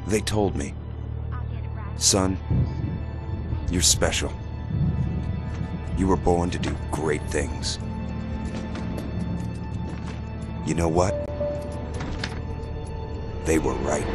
They told me, son, you're special. You were born to do great things. You know what? They were right.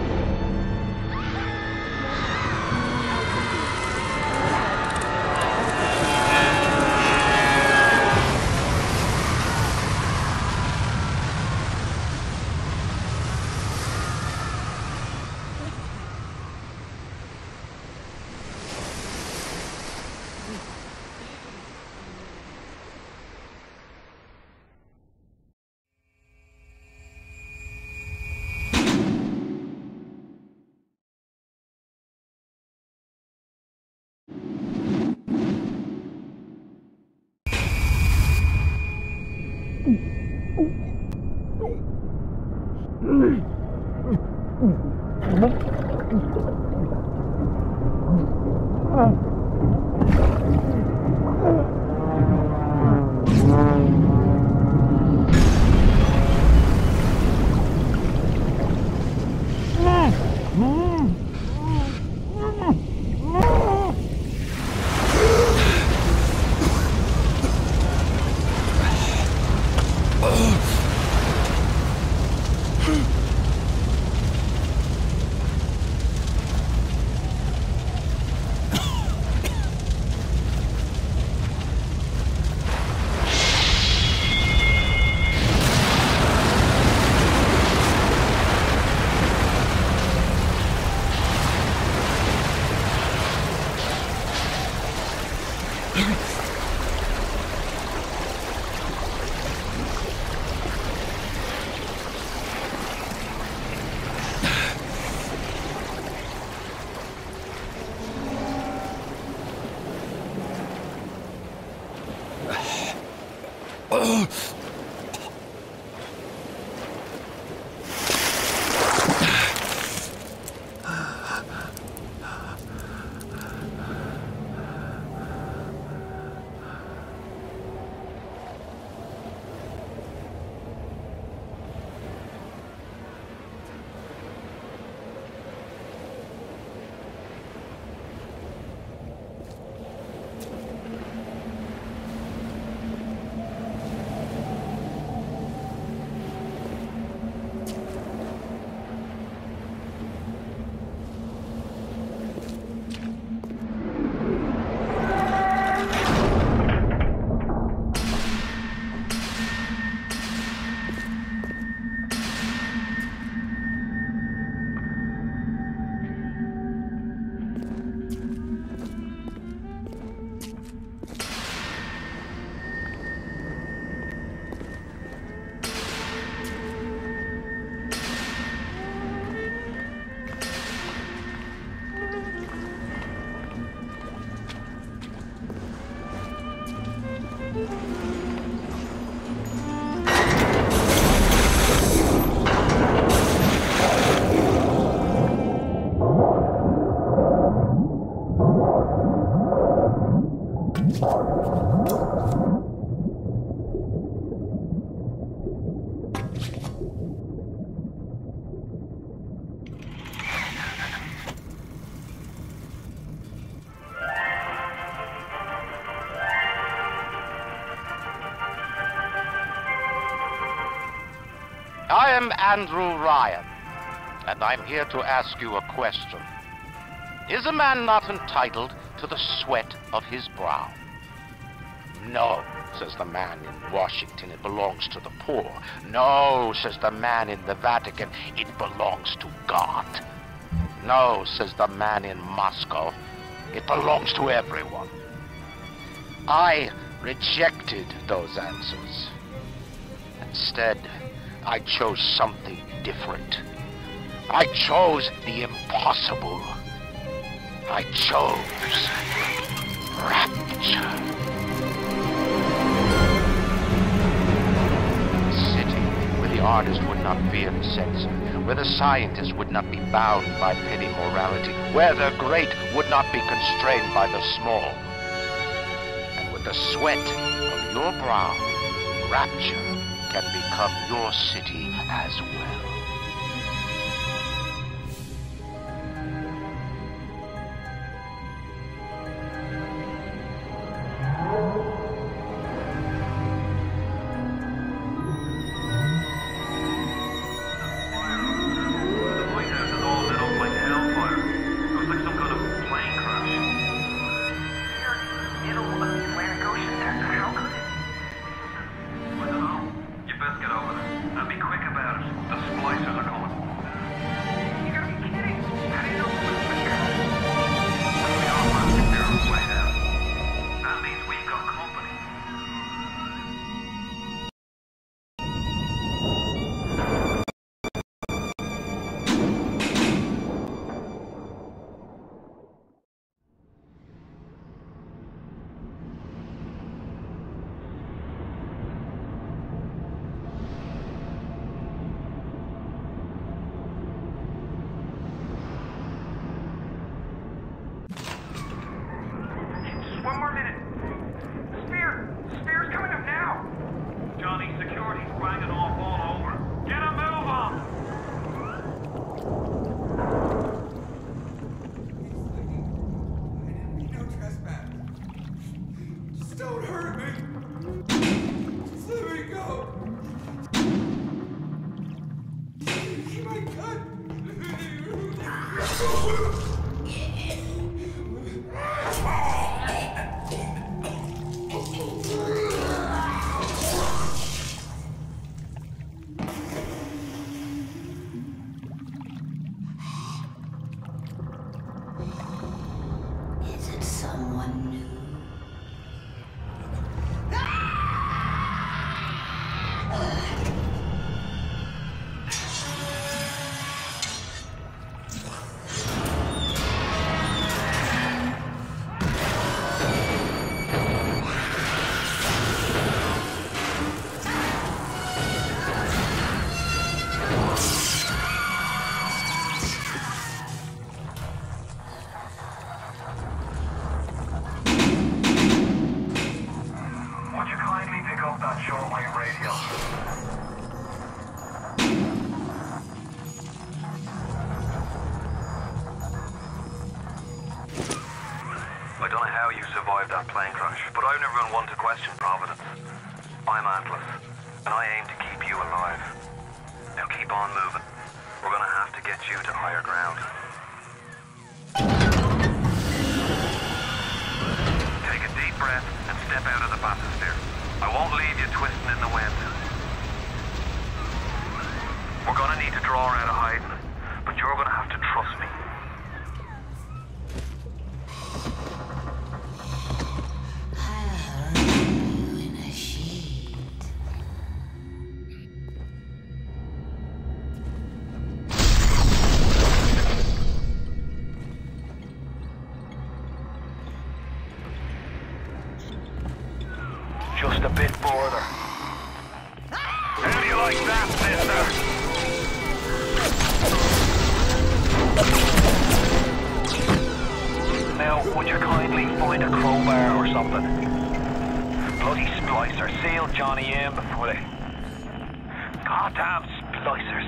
I am Andrew Ryan, and I'm here to ask you a question. Is a man not entitled to the sweat of his brow? No, says the man in Washington, it belongs to the poor. No, says the man in the Vatican, it belongs to God. No, says the man in Moscow, it belongs to everyone. I rejected those answers. Instead, I chose something different. I chose the impossible. I chose rapture. A city where the artist would not fear the censor, where the scientist would not be bound by petty morality, where the great would not be constrained by the small. And with the sweat of your brow, rapture can become your city as well. Just a bit further. How do you like that, mister? Now, would you kindly find a crowbar or something? Bloody splicer. Seal Johnny in before they... Goddamn splicers.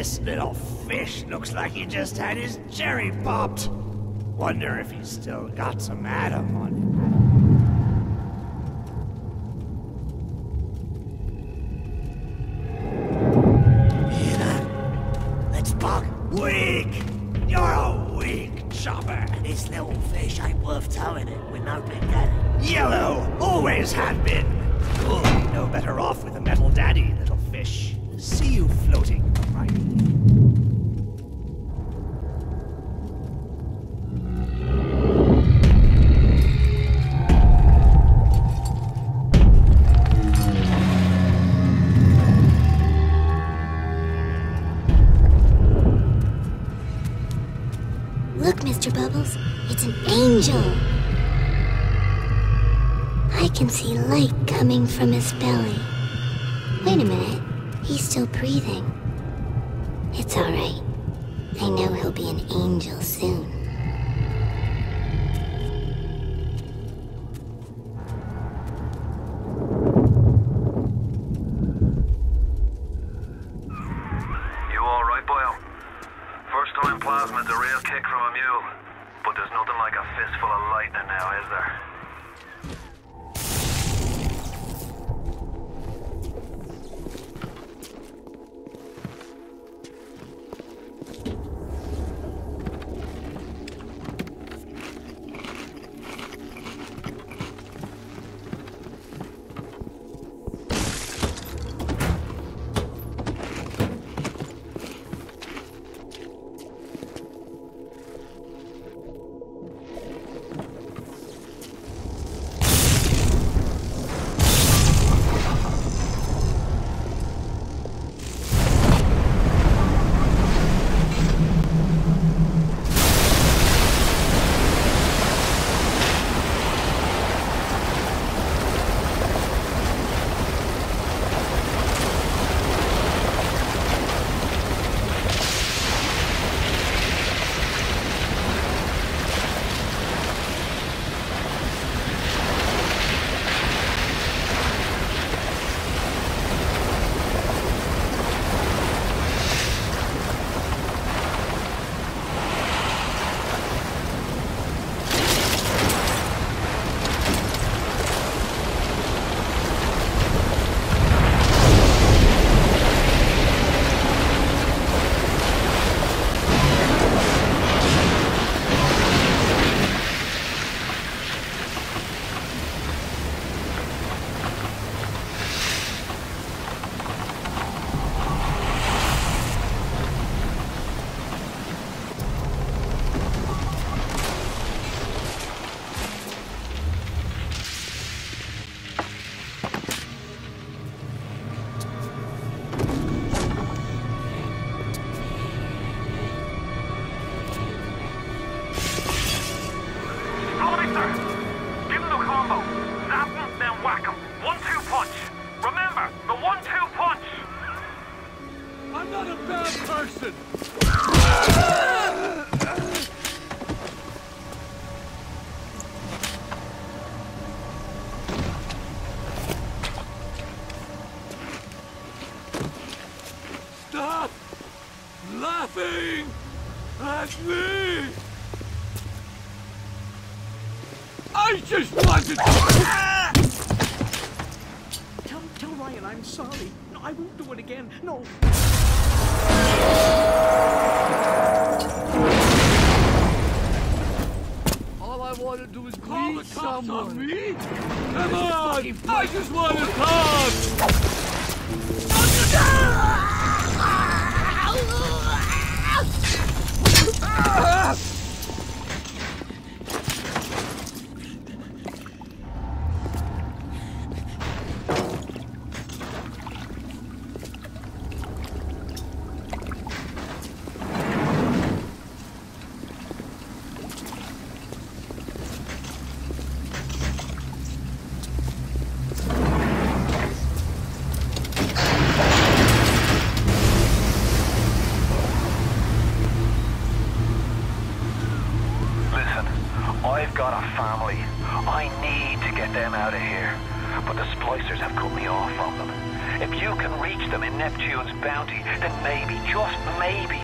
This little fish looks like he just had his cherry popped. Wonder if he's still got some Adam on him. Hear that? Let's bug. Weak! You're a weak chopper. This little fish ain't worth towing it with no big daddy. Yellow! Always have been. You'll be no better off with a metal daddy, little fish. See you floating, right? Look, Mr. Bubbles, it's an angel. I can see light coming from his belly. Wait a minute, he's still breathing. It's alright. I know he'll be an angel soon. You alright, boyo? First time plasmid's a real kick from a mule. But there's nothing like a fistful of lightning now, is there? Stop laughing at me! I just wanted to... Tell Ryan I'm sorry. No, I won't do it again. No. All I want to do is call the cops on me? Come on! I just want to talk! you can reach them in Neptune's bounty, then maybe, just maybe,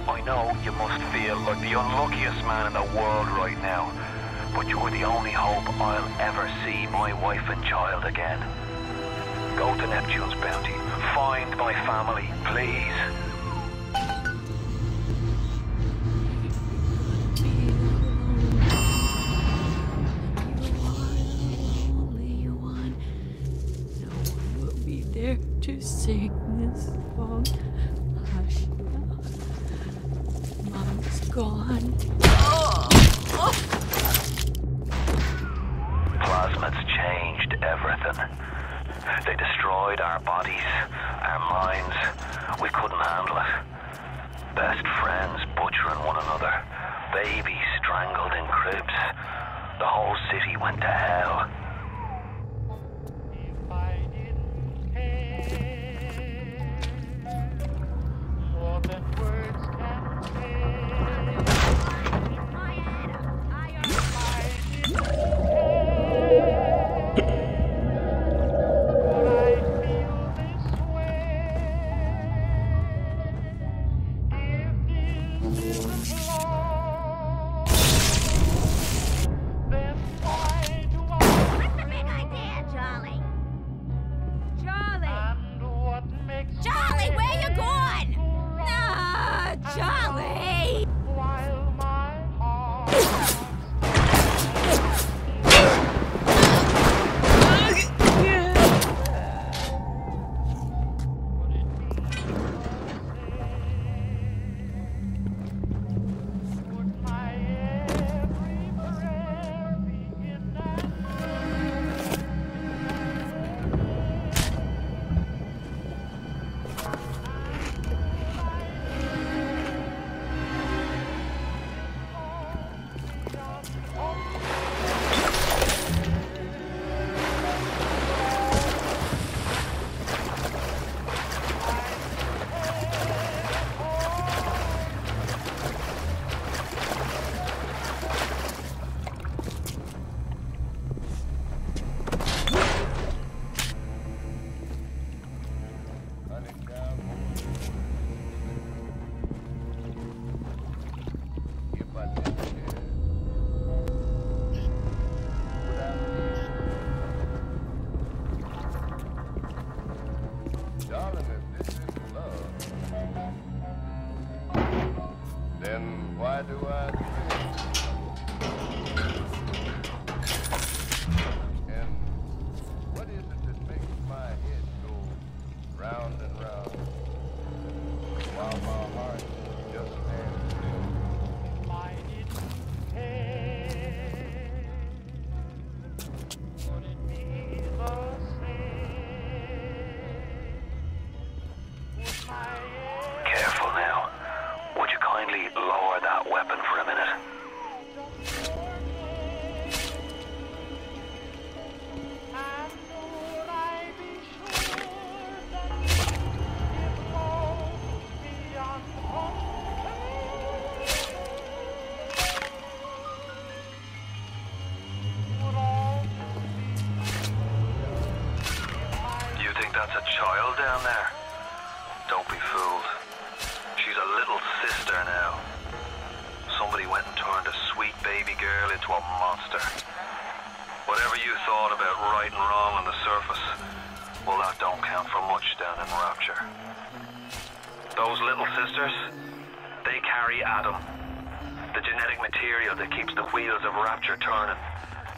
I know you must feel like the unluckiest man in the world right now, but you're the only hope I'll ever see my wife and child again. Go to Neptune's bounty. Find my family, please. To sing this song. Hush now. Mom's gone. Plasmids changed everything. They destroyed our bodies, our minds. We couldn't handle it. Best friends butchering one another. Babies strangled in cribs. The whole city went to hell.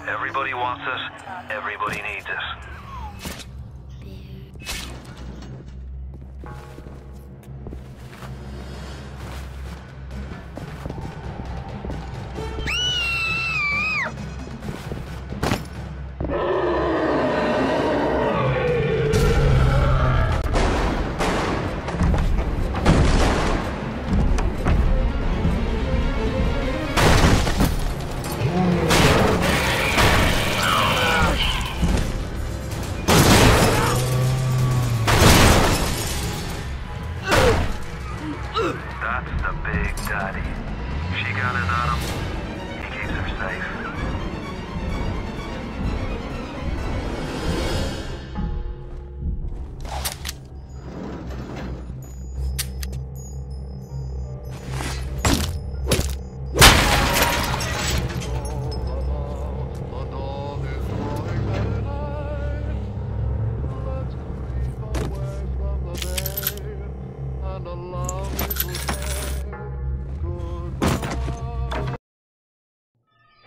Everybody wants it, everybody needs it.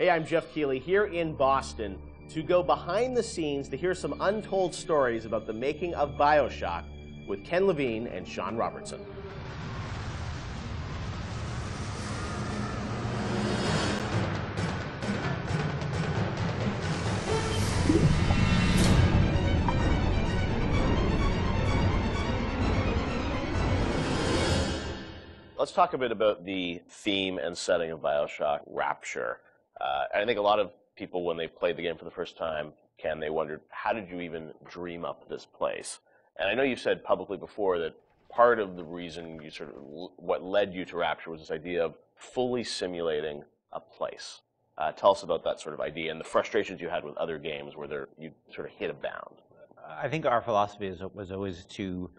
Hey, I'm Jeff Keighley here in Boston to go behind the scenes to hear some untold stories about the making of Bioshock with Ken Levine and Sean Robertson. Let's talk a bit about the theme and setting of Bioshock, Rapture. I think a lot of people, when they played the game for the first time, Ken, they wondered, how did you even dream up this place? And I know you've said publicly before that part of the reason you sort of, what led you to Rapture was this idea of fully simulating a place. Tell us about that sort of idea and the frustrations you had with other games where you sort of hit a bound. I think our philosophy was always to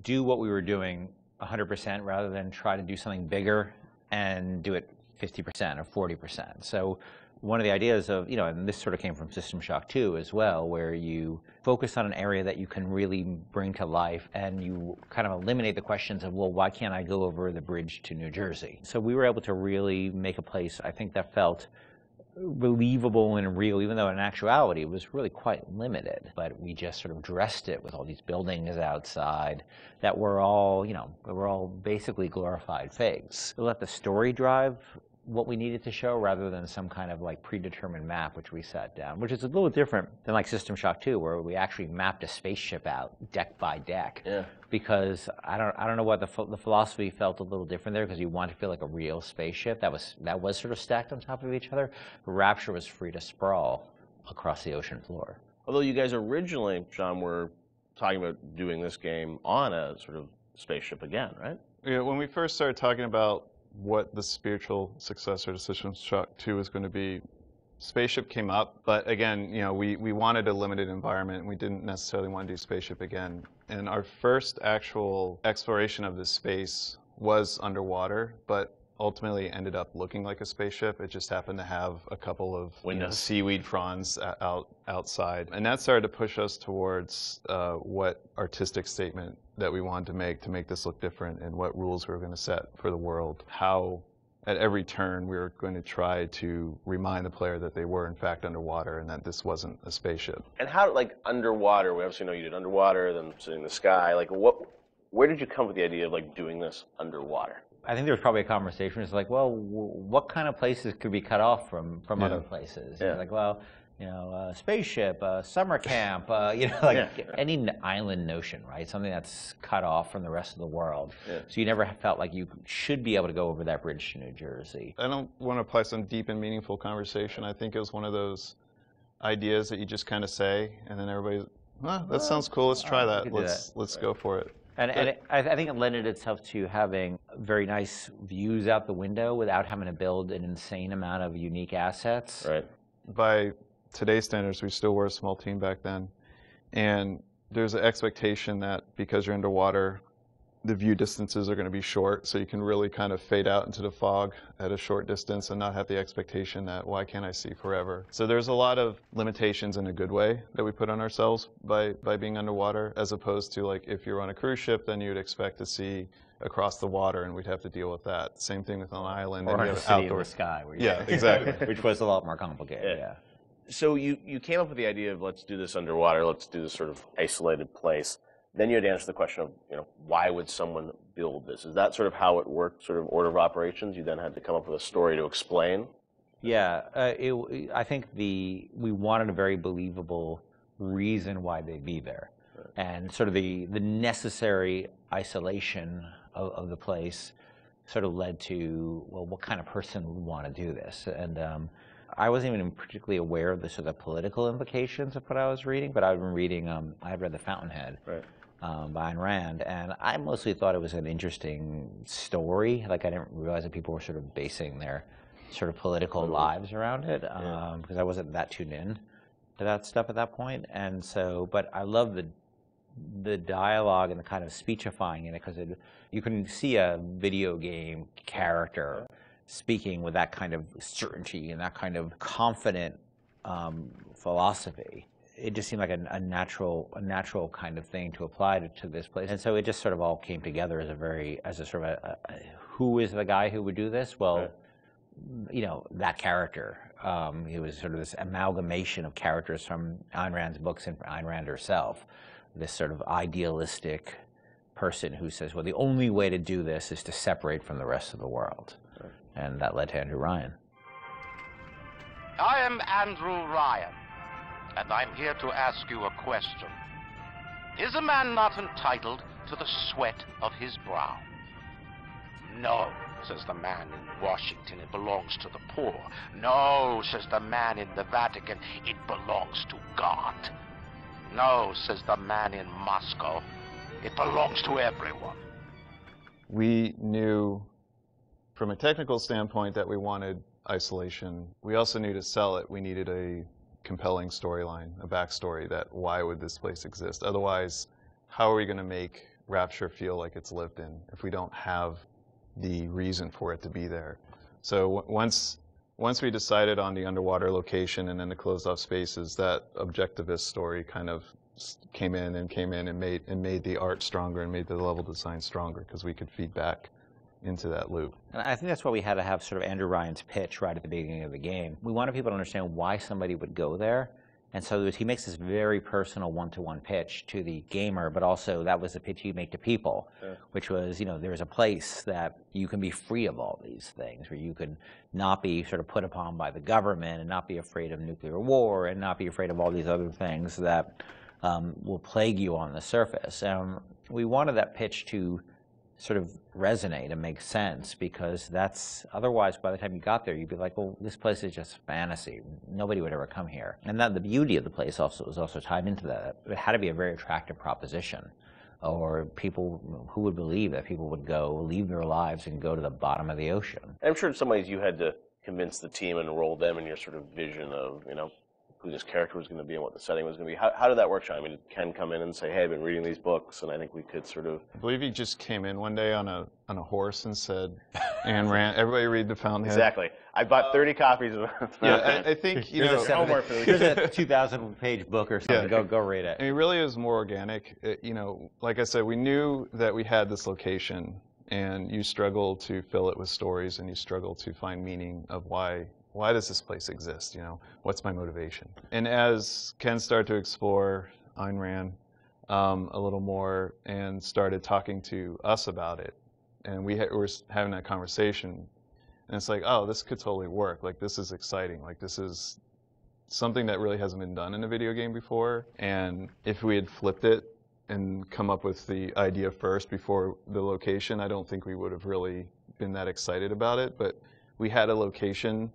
do what we were doing 100% rather than try to do something bigger and do it 50% or 40%. So one of the ideas of, and this sort of came from System Shock 2 as well, where you focus on an area that you can really bring to life and you kind of eliminate the questions of, well, why can't I go over the bridge to New Jersey? So we were able to really make a place, I think, that felt believable and real, even though in actuality it was really quite limited. But we just sort of dressed it with all these buildings outside that were all, were all basically glorified fakes. We let the story drive what we needed to show rather than some kind of like predetermined map which we set down, which is a little different than like System Shock 2, where we actually mapped a spaceship out deck by deck. Yeah. Because I don't know what the philosophy felt a little different there, because you want to feel like a real spaceship that was sort of stacked on top of each other. Rapture was free to sprawl across the ocean floor. Although you guys originally, John, were talking about doing this game on a sort of spaceship again, right? Yeah, when we first started talking about what the spiritual successor to System Shock 2 is going to be, Spaceship came up, but again, we wanted a limited environment, and we didn't necessarily want to do Spaceship again. And our first actual exploration of this space was underwater, but ultimately ended up looking like a spaceship. It just happened to have a couple of seaweed fronds outside. And that started to push us towards what artistic statement that we wanted to make this look different, and what rules we were going to set for the world. How at every turn we were going to try to remind the player that they were in fact underwater and that this wasn't a spaceship. And how, like, underwater, we obviously know you did underwater, then sitting in the sky, like where did you come with the idea of like doing this underwater? I think there was probably a conversation. It's like, well, what kind of places could be cut off from other places? Yeah. Like, well, spaceship, summer camp, any island notion, right? Something that's cut off from the rest of the world. Yeah. So you never felt like you should be able to go over that bridge to New Jersey. I don't want to apply some deep and meaningful conversation. I think it was one of those ideas that you just kind of say, and then everybody's, that sounds cool. Let's try that. Let's go for it. And I think it lended itself to having very nice views out the window without having to build an insane amount of unique assets. Right. By today's standards, we still were a small team back then. And there's an expectation that because you're underwater, the view distances are going to be short, so you can really kind of fade out into the fog at a short distance and not have the expectation that, why can't I see forever? So there's a lot of limitations in a good way that we put on ourselves by being underwater, as opposed to, like, if you're on a cruise ship, then you'd expect to see across the water, and we'd have to deal with that. Same thing with an island. Or a city in the sky. Exactly. Which was a lot more complicated, yeah. So you came up with the idea of, let's do this underwater, let's do this sort of isolated place. Then you had to answer the question of, why would someone build this? Is that sort of how it worked, sort of order of operations? You then had to come up with a story to explain? Yeah, I think we wanted a very believable reason why they'd be there. Right. And sort of the necessary isolation of the place sort of led to, well, what kind of person would want to do this? And I wasn't even particularly aware of the sort of political implications of what I was reading, but I've been reading, I had read The Fountainhead. Right. By Ayn Rand, and I mostly thought it was an interesting story. Like, I didn't realize that people were sort of basing their sort of political lives around it, because I wasn't that tuned in to that stuff at that point. And so, but I love the dialogue and the kind of speechifying in it, because you can see a video game character speaking with that kind of certainty and that kind of confident philosophy. It just seemed like a natural kind of thing to apply to this place. And so it just sort of all came together as a sort of who is the guy who would do this? Well, that character. He was sort of this amalgamation of characters from Ayn Rand's books and Ayn Rand herself. This sort of idealistic person who says, well, the only way to do this is to separate from the rest of the world. Right. And that led to Andrew Ryan. I am Andrew Ryan, and I'm here to ask you a question. Is a man not entitled to the sweat of his brow? No, says the man in Washington, it belongs to the poor. No, says the man in the Vatican, it belongs to God. No, says the man in Moscow, it belongs to everyone. We knew from a technical standpoint that we wanted isolation. We also knew to sell it, we needed a compelling storyline, a backstory that why would this place exist? Otherwise, how are we going to make Rapture feel like it's lived in if we don't have the reason for it to be there? So once we decided on the underwater location and then the closed off spaces, that objectivist story kind of came in and made the art stronger and made the level design stronger because we could feed back into that loop. And I think that's why we had to have sort of Andrew Ryan's pitch right at the beginning of the game. We wanted people to understand why somebody would go there. And so he makes this very personal one-to-one pitch to the gamer, but also that was the pitch he'd make to people, which was, there's a place that you can be free of all these things, where you can not be sort of put upon by the government and not be afraid of nuclear war and not be afraid of all these other things that will plague you on the surface. We wanted that pitch to sort of resonate and make sense, because that's, otherwise by the time you got there you'd be like, well, this place is just fantasy, nobody would ever come here. And that the beauty of the place was also tied into that. It had to be a very attractive proposition, or people who would believe that people would go leave their lives and go to the bottom of the ocean. I'm sure in some ways you had to convince the team and enroll them in your sort of vision of who this character was going to be and what the setting was going to be. How did that work, Sean? I mean, did Ken come in and say, hey, I've been reading these books, and I think we could sort of... I believe he just came in one day on a horse and said, Ayn Rand, everybody read The Fountainhead. Exactly. I bought 30 copies of Yeah, I think, here's a 2,000-page book or something. Yeah. Go read it. I mean, it really is more organic. Like I said, we knew that we had this location, and you struggle to fill it with stories, and you struggle to find meaning of why does this place exist? What's my motivation? And as Ken started to explore Ayn Rand a little more and started talking to us about it, and we were having that conversation, and it's like, oh, this could totally work. Like, this is exciting. Like, this is something that really hasn't been done in a video game before. And if we had flipped it and come up with the idea first before the location, I don't think we would have really been that excited about it. But we had a location,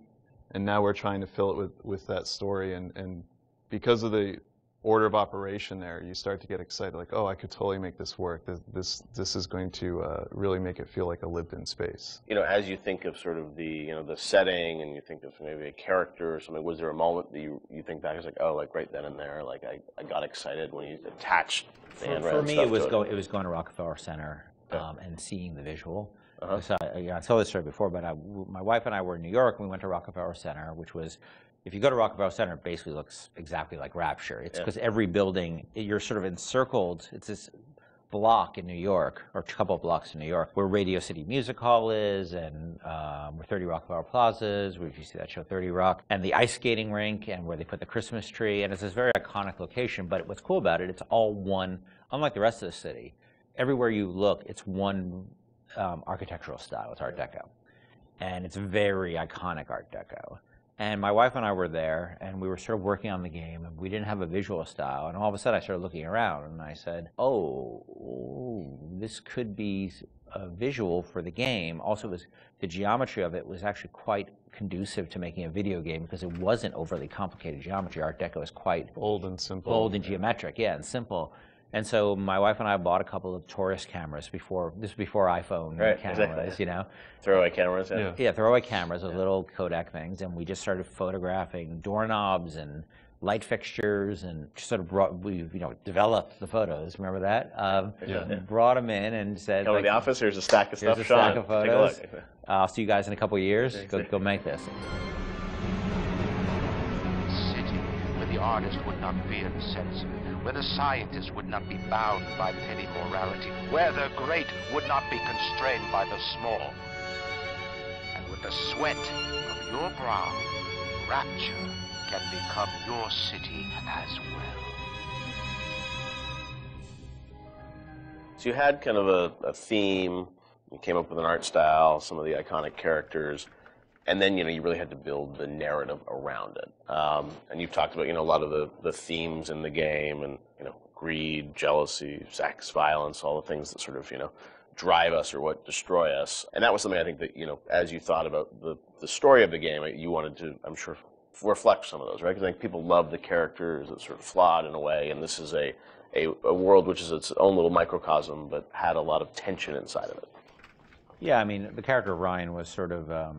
and now we're trying to fill it with that story, and because of the order of operation there, you start to get excited, like, oh, I could totally make this work. This is going to really make it feel like a lived-in space. As you think of sort of the the setting, and you think of maybe a character or something, was there a moment that you think back, it's like, oh, like right then and there, like I got excited when you attached the Ayn Rand For me, stuff it was going to Rockefeller Center and seeing the visual. So I told this story before, but my wife and I were in New York, and we went to Rockefeller Center, which was, if you go to Rockefeller Center, it basically looks exactly like Rapture. It's because every building, you're sort of encircled. It's this block in New York, or a couple of blocks in New York, where Radio City Music Hall is, and where 30 Rockefeller Plaza is, where if you see that show 30 Rock, and the ice skating rink, and where they put the Christmas tree, and it's this very iconic location. But what's cool about it, it's all one, unlike the rest of the city. Everywhere you look, it's one architectural style. It's Art Deco. And it's very iconic Art Deco. And my wife and I were there, and we were sort of working on the game, and we didn't have a visual style. And all of a sudden, I started looking around, and I said, oh, this could be a visual for the game. Also, the geometry of it was actually quite conducive to making a video game, because it wasn't overly complicated geometry. Art Deco is quite bold and simple. Bold and geometric, and simple. And so my wife and I bought a couple of tourist cameras before iPhone cameras, exactly. Throwaway cameras, yeah, throwaway cameras with little Kodak things, and we just started photographing doorknobs and light fixtures, and just sort of developed the photos. Remember that? Brought them in and said, "Come to the office. Here's a stack of stuff. Here's a stack of photos. Take a look. I'll see you guys in a couple of years. Go make this." The artist would not fear the censor, where the scientist would not be bound by petty morality, where the great would not be constrained by the small, and would with the sweat of your brow, Rapture can become your city as well. So you had kind of a theme, you came up with an art style, some of the iconic characters, and then, you really had to build the narrative around it. And you've talked about, a lot of the themes in the game and, greed, jealousy, sex, violence, all the things that sort of, drive us or what destroy us. And that was something I think that, as you thought about the story of the game, you wanted to, I'm sure, reflect some of those, right? Because I think people love the characters. It's sort of flawed in a way, and this is a world which is its own little microcosm, but had a lot of tension inside of it. Yeah, I mean, the character of Ryan was sort of,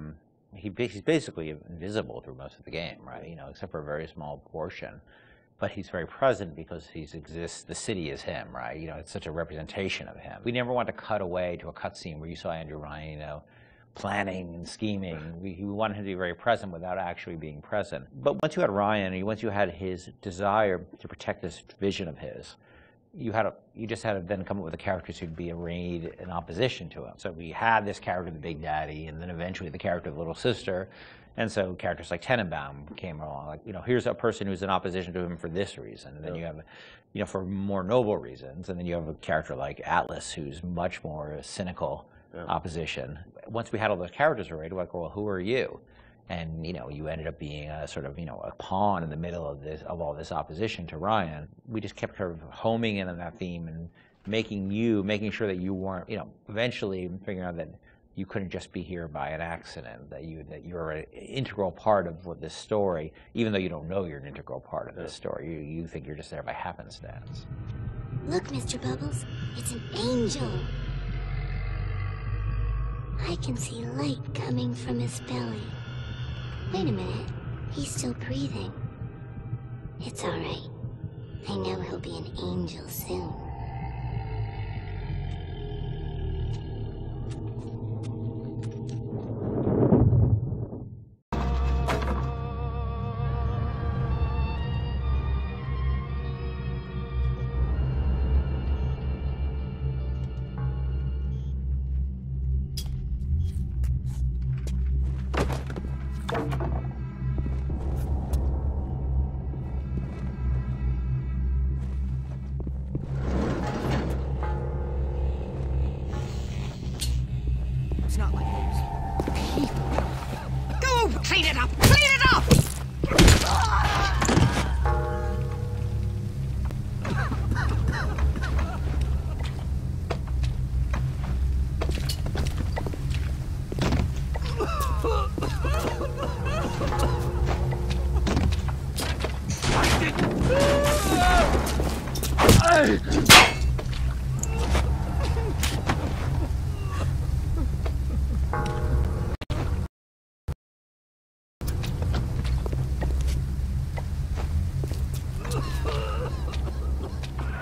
he's basically invisible through most of the game, right? Except for a very small portion. But he's very present because he exists, the city is him, right? It's such a representation of him. We never want to cut away to a cutscene where you saw Andrew Ryan, planning and scheming. We wanted him to be very present without actually being present. But once you had Ryan, once you had his desire to protect this vision of his, you just had to then come up with the characters who'd be arrayed in opposition to him. So we had this character, the Big Daddy, and then eventually the character of the Little Sister. And so characters like Tenenbaum came along, like, here's a person who's in opposition to him for this reason. And then you have, for more noble reasons. And then you have a character like Atlas, who's much more cynical opposition. Once we had all those characters arrayed, we're like, well, who are you? And, you ended up being a sort of, a pawn in the middle of all this opposition to Ryan. We just kept sort of homing in on that theme and making sure that you weren't, eventually figuring out that you couldn't just be here by an accident, that you're an integral part of this story, even though you don't know you're an integral part of this story. You think you're just there by happenstance. Look, Mr. Bubbles, it's an angel. I can see light coming from his belly. Wait a minute, he's still breathing. It's all right. I know he'll be an angel soon. It's not like those people. Go, clean it up! Clean it up!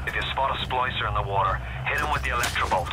If you spot a splicer in the water, hit him with the electrobolt.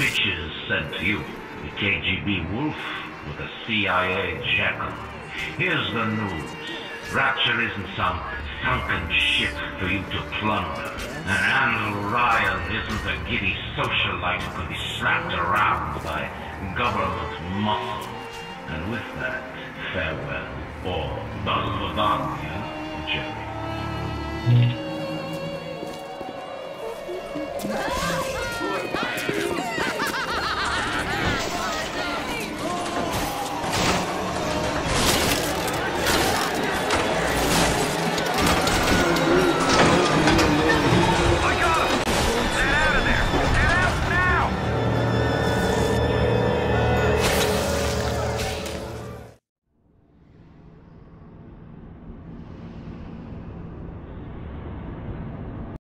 bitches sent you. The KGB wolf with the CIA jackal. Here's the news. Rapture isn't some sunken ship for you to plunder. And Andrew Ryan isn't a giddy socialite who can be slapped around by government muscle. And with that, farewell. Or Don Vodania, Jerry.